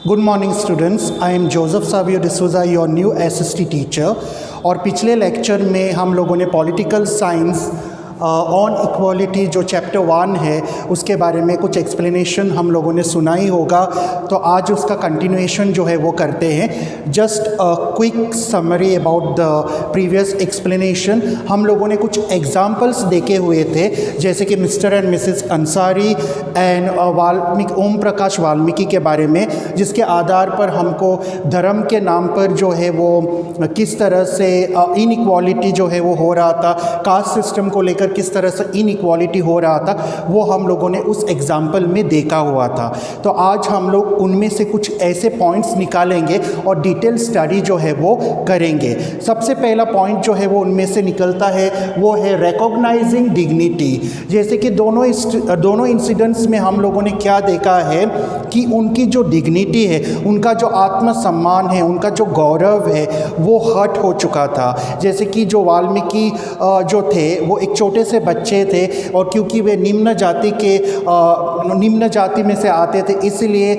Good morning students, I am Joseph Savio D'Souza, your new SST teacher. और पिछले lecture में हम लोगों ने पॉलिटिकल साइंस ऑन इक्वालिटी जो चैप्टर 1 है उसके बारे में कुछ एक्सप्लेनेशन हम लोगों ने सुना ही होगा। तो आज उसका कंटिन्यूएशन जो है वो करते हैं। Just a quick summary about the previous explanation. हम लोगों ने कुछ एग्जांपल्स देखे हुए थे, जैसे कि mister and Mrs Ansari and Om Prakash Valmiki के बारे में, जिसके आधार पर हमको धर्म के नाम पर जो है वो किस तरह से इनइक्वालिटी जो है वो हो रहा था, कास्ट सिस्टम को लेकर किस तरह से इनइक्वालिटी हो रहा था, वो हम लोगों ने उस एग्जाम्पल में देखा हुआ था। तो आज हम लोग उनमें से कुछ ऐसे पॉइंट्स निकालेंगे और डिटेल स्टडी जो है वो करेंगे। सबसे पहला पॉइंट जो है वो उनमें से निकलता है वो है रिकॉग्नाइजिंग डिग्निटी। जैसे कि दोनों इंसिडेंट्स में हम लोगों ने क्या देखा है कि उनकी जो डिग्निटी है, उनका जो आत्मसम्मान है, उनका जो गौरव है वो हर्ट हो चुका था। जैसे कि जो वाल्मीकि जो थे वो एक छोटे से बच्चे थे, और क्योंकि वे निम्न जाति में से आते थे, इसलिए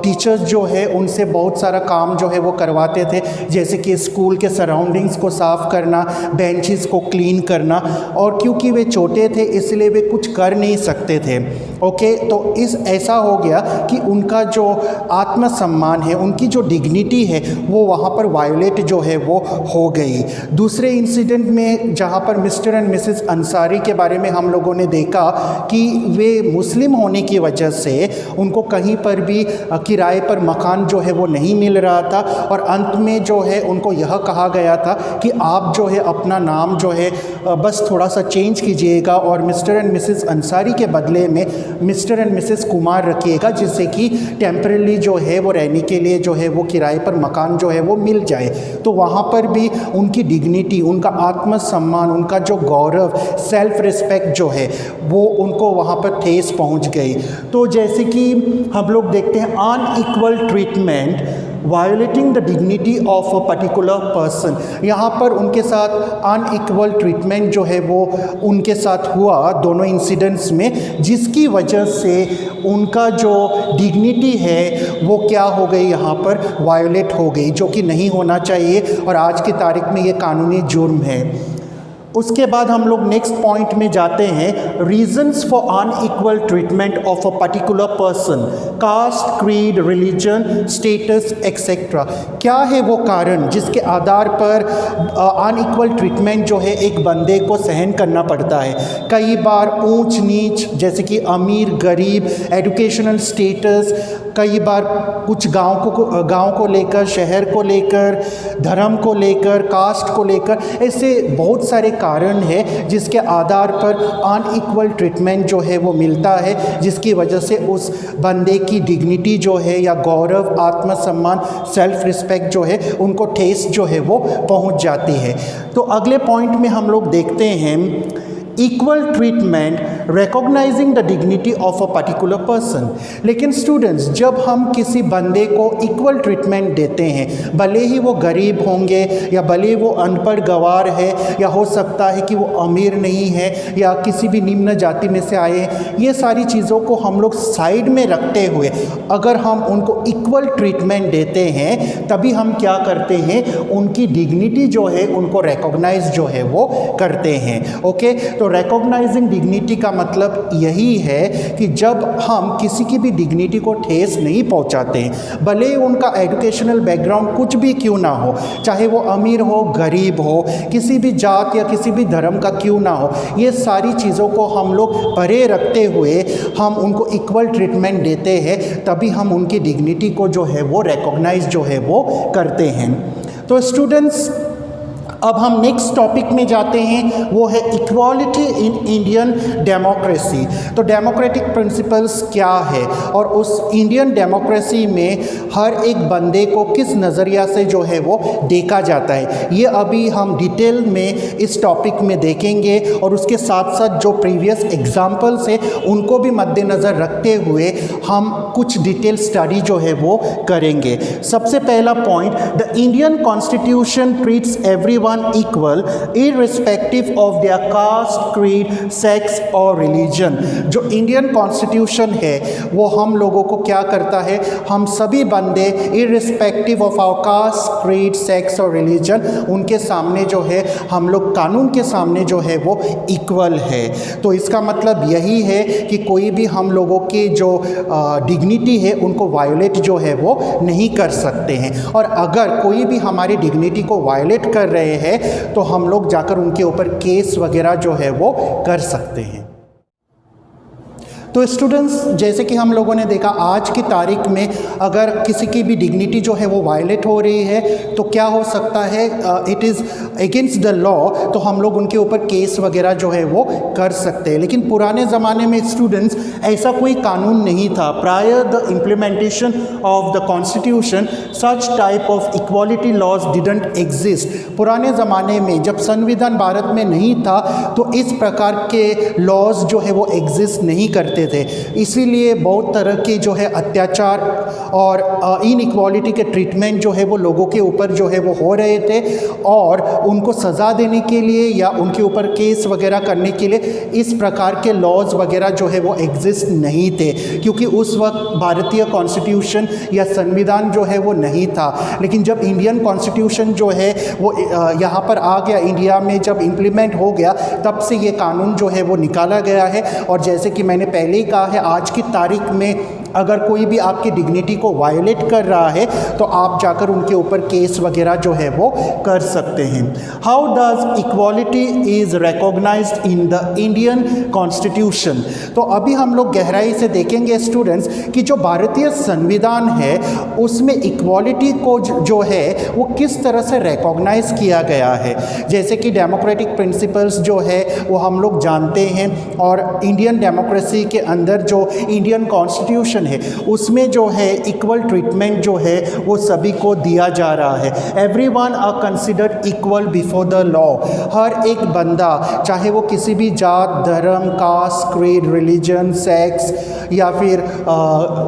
टीचर्स जो है उनसे बहुत सारा काम जो है वो करवाते थे, जैसे कि स्कूल के सराउंडिंग्स को साफ़ करना, बेंचेस को क्लीन करना। और क्योंकि वे छोटे थे इसलिए वे कुछ कर नहीं सकते थे। ओके, तो ऐसा हो गया कि उनका जो आत्मसम्मान है, उनकी जो डिग्निटी है वो वहाँ पर वायोलेट जो है वो हो गई। दूसरे इंसिडेंट में जहाँ पर मिस्टर एंड मिसेस अंसारी के बारे में हम लोगों ने देखा कि वे मुस्लिम होने की वजह से उनको कहीं पर भी किराए पर मकान जो है वो नहीं मिल रहा था, और अंत में जो है उनको यह कहा गया था कि आप जो है अपना नाम जो है बस थोड़ा सा चेंज कीजिएगा और मिस्टर एंड मिसेस अंसारी के बदले में मिस्टर एंड मिसेस कुमार रखिएगा, जिससे कि टेम्परेली जो है वो रहने के लिए जो है वो किराए पर मकान जो है वो मिल जाए। तो वहाँ पर भी उनकी डिग्निटी, उनका आत्मसम्मान, उनका जो गौरव, सेल्फ रिस्पेक्ट जो है वो उनको वहाँ पर ठेस पहुँच गई। तो जैसे कि हम लोग देखते हैं unequal treatment violating the dignity of a particular person. यहाँ पर उनके साथ अनइक्वल ट्रीटमेंट जो है वो उनके साथ हुआ दोनों इंसिडेंट्स में, जिसकी वजह से उनका जो डिग्निटी है वो क्या हो गई, यहाँ पर वायोलेट हो गई, जो कि नहीं होना चाहिए और आज की तारीख में ये कानूनी जुर्म है। उसके बाद हम लोग नेक्स्ट पॉइंट में जाते हैं, reasons for unequal treatment of a particular person, caste, creed, religion, status etcetera. क्या है वो कारण जिसके आधार पर अनइक्वल ट्रीटमेंट जो है एक बंदे को सहन करना पड़ता है। कई बार ऊंच नीच, जैसे कि अमीर गरीब, एजुकेशनल स्टेटस, कई बार कुछ गांव को लेकर, शहर को लेकर, धर्म को लेकर, कास्ट को लेकर, ऐसे बहुत सारे कारण है जिसके आधार पर अनइक्वल ट्रीटमेंट जो है वो मिलता है, जिसकी वजह से उस बंदे की डिग्निटी जो है या गौरव, आत्मसम्मान, सेल्फ रिस्पेक्ट जो है उनको ठेस जो है वो पहुंच जाती है। तो अगले पॉइंट में हम लोग देखते हैं equal treatment recognising the dignity of a particular person. लेकिन स्टूडेंट्स, जब हम किसी बंदे को इक्वल ट्रीटमेंट देते हैं, भले ही वो गरीब होंगे या भले वो अनपढ़ गवार है, या हो सकता है कि वो अमीर नहीं है या किसी भी निम्न जाति में से आए हैं, ये सारी चीज़ों को हम लोग साइड में रखते हुए अगर हम उनको इक्वल ट्रीटमेंट देते हैं, तभी हम क्या करते हैं, उनकी डिग्निटी जो है उनको रिकॉग्नाइज जो है वो करते हैं। ओके, तो रिकॉग्नाइजिंग डिग्निटी का मतलब यही है कि जब हम किसी की भी डिग्निटी को ठेस नहीं पहुंचाते हैं, भले ही उनका एजुकेशनल बैकग्राउंड कुछ भी क्यों ना हो, चाहे वो अमीर हो, गरीब हो, किसी भी जात या किसी भी धर्म का क्यों ना हो, ये सारी चीज़ों को हम लोग परे रखते हुए हम उनको इक्वल ट्रीटमेंट देते हैं, तभी हम उनकी डिग्निटी को जो है वो रिकॉग्नाइज जो है वो करते हैं। तो स्टूडेंट्स, अब हम नेक्स्ट टॉपिक में जाते हैं, वो है इक्वालिटी इन इंडियन डेमोक्रेसी। तो डेमोक्रेटिक प्रिंसिपल्स क्या है और उस इंडियन डेमोक्रेसी में हर एक बंदे को किस नज़रिया से जो है वो देखा जाता है, ये अभी हम डिटेल में इस टॉपिक में देखेंगे। और उसके साथ साथ जो प्रीवियस एग्जाम्पल्स हैं उनको भी मद्देनज़र रखते हुए हम कुछ डिटेल स्टडी जो है वो करेंगे। सबसे पहला point, the Indian constitution treats everyone everyone equal irrespective of their caste, creed, sex और religion। जो इंडियन कॉन्स्टिट्यूशन है वो हम लोगों को क्या करता है, हम सभी बंदे irrespective of our caste, creed, sex और religion उनके सामने जो है हम लोग कानून के सामने जो है वो इक्वल है। तो इसका मतलब यही है कि कोई भी हम लोगों की जो डिग्निटी है उनको वायोलेट जो है वो नहीं कर सकते हैं। और अगर कोई भी हमारी डिग्निटी को वायोलेट कर रहे हैं तो हम लोग जाकर उनके ऊपर केस वगैरह जो है वो कर सकते हैं। तो स्टूडेंट्स, जैसे कि हम लोगों ने देखा आज की तारीख में अगर किसी की भी डिग्निटी जो है वो वायलेट हो रही है तो क्या हो सकता है, it is against the law, तो हम लोग उनके ऊपर केस वगैरह जो है वो कर सकते हैं। लेकिन पुराने ज़माने में स्टूडेंट्स ऐसा कोई कानून नहीं था। Prior the implementation of the constitution such type of equality laws didn't exist. पुराने ज़माने में जब संविधान भारत में नहीं था तो इस प्रकार के लॉज जो है वो एग्जिस्ट नहीं करते थे। इसीलिए बहुत तरह के जो है अत्याचार और इनइक्वालिटी के ट्रीटमेंट जो है वो लोगों के ऊपर जो है वो हो रहे थे और उनको सज़ा देने के लिए या उनके ऊपर केस वगैरह करने के लिए इस प्रकार के लॉज वगैरह जो है वो एग्जिस्ट नहीं थे, क्योंकि उस वक्त भारतीय कॉन्स्टिट्यूशन या संविधान जो है वो नहीं था। लेकिन जब इंडियन कॉन्स्टिट्यूशन जो है वो यहाँ पर आ गया, इंडिया में जब इम्प्लीमेंट हो गया, तब से ये कानून जो है वो निकाला गया है। और जैसे कि मैंने पहले ही कहा है, आज की तारीख में अगर कोई भी आपकी डिग्निटी को वायलेट कर रहा है तो आप जाकर उनके ऊपर केस वगैरह जो है वो कर सकते हैं। How does equality is recognised in the Indian constitution. तो अभी हम लोग गहराई से देखेंगे स्टूडेंट्स कि जो भारतीय संविधान है उसमें इक्वालिटी को जो है वो किस तरह से रिकॉग्नाइज किया गया है। जैसे कि डेमोक्रेटिक प्रिंसिपल्स जो है वो हम लोग जानते हैं, और इंडियन डेमोक्रेसी के अंदर जो इंडियन कॉन्स्टिट्यूशन है उसमें जो है इक्वल ट्रीटमेंट जो है वो सभी को दिया जा रहा है। Everyone are considered equal before the law. हर एक बंदा, चाहे वो किसी भी जात, धर्म, कास्ट, क्रीड, रिलीजन, सेक्स या फिर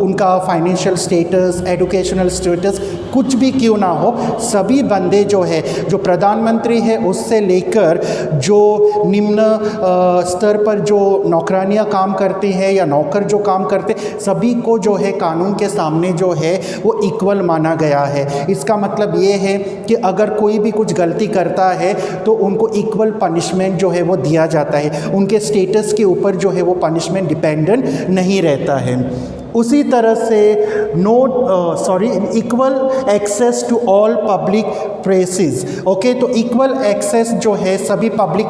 उनका फाइनेंशियल स्टेटस, एजुकेशनल स्टेटस कुछ भी क्यों ना हो, सभी बंदे जो है, जो प्रधानमंत्री है उससे लेकर जो निम्न स्तर पर जो नौकरानियां काम करती हैं या नौकर जो काम करते, सभी को जो है कानून के सामने जो है वो इक्वल माना गया है। इसका मतलब ये है कि अगर कोई भी कुछ गलती करता है तो उनको इक्वल पनिशमेंट जो है वो दिया जाता है। उनके स्टेटस के ऊपर जो है वो पनिशमेंट डिपेंडेंट नहीं रहता है। उसी तरह से equal access to all public places. Okay, तो इक्वल एक्सेस जो है सभी पब्लिक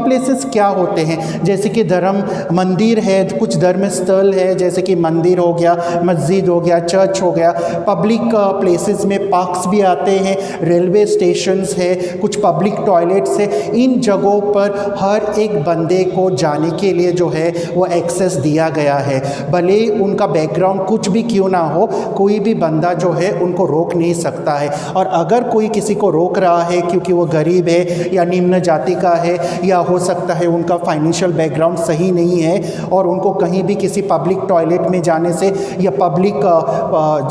प्लेसेस क्या होते हैं, जैसे कि धर्म मंदिर है, कुछ धर्म स्थल है, जैसे कि मंदिर हो गया, मस्जिद हो गया, चर्च हो गया। पब्लिक प्लेसेस में पार्क्स भी आते हैं, रेलवे स्टेशंस है, कुछ पब्लिक टॉयलेट्स है। इन जगहों पर हर एक बंदे को जाने के लिए जो है वो एक्सेस दिया गया है। भले उनका बैकग्राउंड कुछ भी क्यों ना हो, कोई भी बंदा जो है उनको रोक नहीं सकता है। और अगर कोई किसी को रोक रहा है क्योंकि वो गरीब है या निम्न जाति का है, या हो सकता है उनका फाइनेंशियल बैकग्राउंड सही नहीं है, और उनको कहीं भी किसी पब्लिक टॉयलेट में जाने से या पब्लिक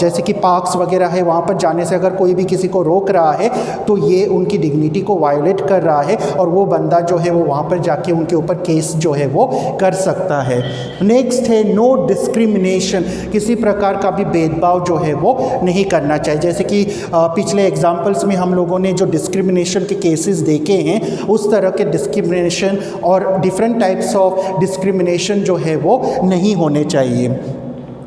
जैसे कि पार्क्स वगैरह है वहाँ पर जाने से अगर कोई भी किसी को रोक रहा है तो ये उनकी डिग्निटी को वायोलेट कर रहा है, और वो बंदा जो है वो वहाँ पर जाके उनके ऊपर केस जो है वो कर सकता है। नेक्स्ट है नो डिस्क्रिमिनेशन। किसी प्रकार का भी भेदभाव जो है वो नहीं करना चाहिए। जैसे कि पिछले एग्जाम्पल्स में हम लोगों ने जो डिस्क्रिमिनेशन के केसेस देखे हैं, उस तरह के डिस्क्रिमिनेशन और डिफरेंट टाइप्स ऑफ डिस्क्रिमिनेशन जो है वो नहीं होने चाहिए।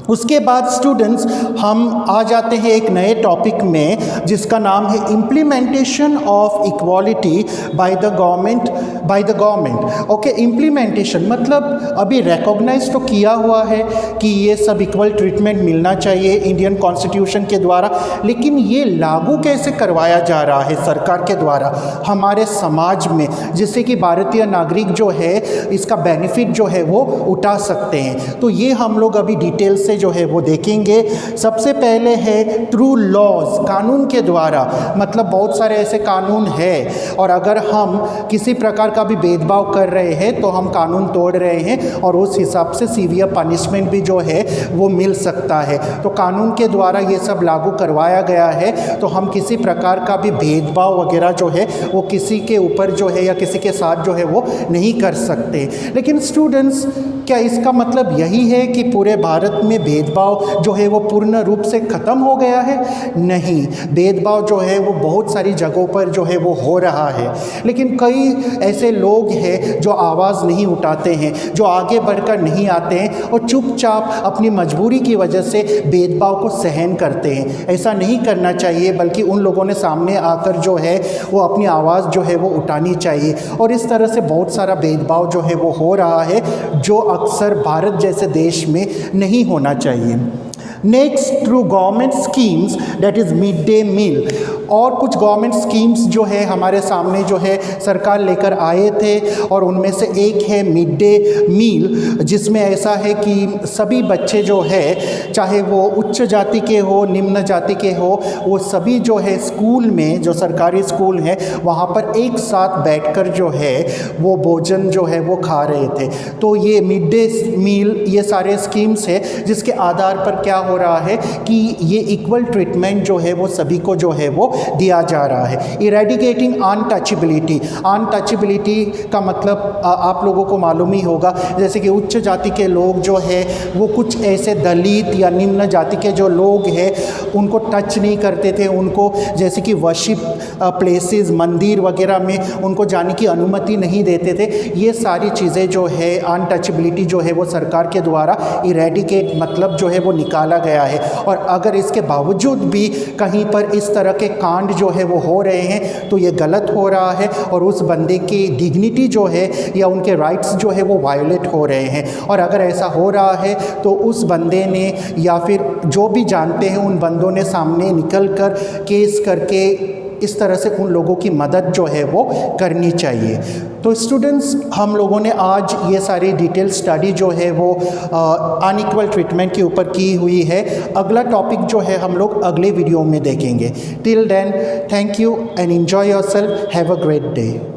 उसके बाद स्टूडेंट्स हम आ जाते हैं एक नए टॉपिक में जिसका नाम है implementation of equality by the government. Okay, implementation मतलब अभी रिकॉग्नाइज तो किया हुआ है कि ये सब इक्वल ट्रीटमेंट मिलना चाहिए इंडियन कॉन्स्टिट्यूशन के द्वारा, लेकिन ये लागू कैसे करवाया जा रहा है सरकार के द्वारा हमारे समाज में, जिससे कि भारतीय नागरिक जो है इसका बेनिफिट जो है वो उठा सकते हैं। तो ये हम लोग अभी डिटेल से से जो है वो देखेंगे। सबसे पहले है थ्रू लॉज, कानून के द्वारा, मतलब बहुत सारे ऐसे कानून है और अगर हम किसी प्रकार का भी भेदभाव कर रहे हैं तो हम कानून तोड़ रहे हैं और उस हिसाब से सीवियर पनिशमेंट भी जो है वो मिल सकता है। तो कानून के द्वारा ये सब लागू करवाया गया है, तो हम किसी प्रकार का भी भेदभाव वगैरह जो है वो किसी के ऊपर जो है या किसी के साथ जो है वो नहीं कर सकते। लेकिन स्टूडेंट्स, क्या इसका मतलब यही है कि पूरे भारत में भेदभाव जो है वो पूर्ण रूप से ख़त्म हो गया है? नहीं, भेदभाव जो है वो बहुत सारी जगहों पर जो है वो हो रहा है, लेकिन कई ऐसे लोग हैं जो आवाज़ नहीं उठाते हैं, जो आगे बढ़कर नहीं आते हैं और चुपचाप अपनी मजबूरी की वजह से भेदभाव को सहन करते हैं। ऐसा नहीं करना चाहिए, बल्कि उन लोगों ने सामने आकर जो है वो अपनी आवाज़ जो है वो उठानी चाहिए। और इस तरह से बहुत सारा भेदभाव जो है वो हो रहा है, जो अक्सर भारत जैसे देश में नहीं होना चाहिए। Next, through government schemes, that is mid day meal. और कुछ गवर्नमेंट स्कीम्स जो है हमारे सामने जो है सरकार लेकर आए थे, और उनमें से एक है मिड डे मील, जिसमें ऐसा है कि सभी बच्चे जो है, चाहे वो उच्च जाति के हो, निम्न जाति के हो, वो सभी जो है स्कूल में, जो सरकारी स्कूल है वहाँ पर एक साथ बैठकर जो है वो भोजन जो है वो खा रहे थे। तो ये मिड डे मील, ये सारे स्कीम्स है जिसके आधार पर क्या हो रहा है कि ये इक्वल ट्रीटमेंट जो है वो सभी को जो है वो दिया जा रहा है। इरेडिकेटिंग अनटचेबिलिटी, अनटचेबिलिटी का मतलब आप लोगों को मालूम ही होगा, जैसे कि उच्च जाति के लोग जो है वो कुछ ऐसे दलित या निम्न जाति के जो लोग हैं उनको टच नहीं करते थे, उनको जैसे कि वर्शिप प्लेसेस, मंदिर वगैरह में उनको जाने की अनुमति नहीं देते थे। ये सारी चीज़ें जो है, अनटचेबिलिटी जो है वो सरकार के द्वारा इरेडिकेट मतलब जो है वो निकाला गया है। और अगर इसके बावजूद भी कहीं पर इस तरह के कांड जो है वो हो रहे हैं तो ये गलत हो रहा है और उस बंदे की डिग्निटी जो है या उनके राइट्स जो है वो वायलेट हो रहे हैं। और अगर ऐसा हो रहा है तो उस बंदे ने या फिर जो भी जानते हैं उन बंदों ने सामने निकल कर केस करके इस तरह से उन लोगों की मदद जो है वो करनी चाहिए। तो स्टूडेंट्स, हम लोगों ने आज ये सारी डिटेल स्टडी जो है वो अनइक्वल ट्रीटमेंट के ऊपर की हुई है। अगला टॉपिक जो है हम लोग अगले वीडियो में देखेंगे। Till then, thank you and enjoy yourself, have a great day.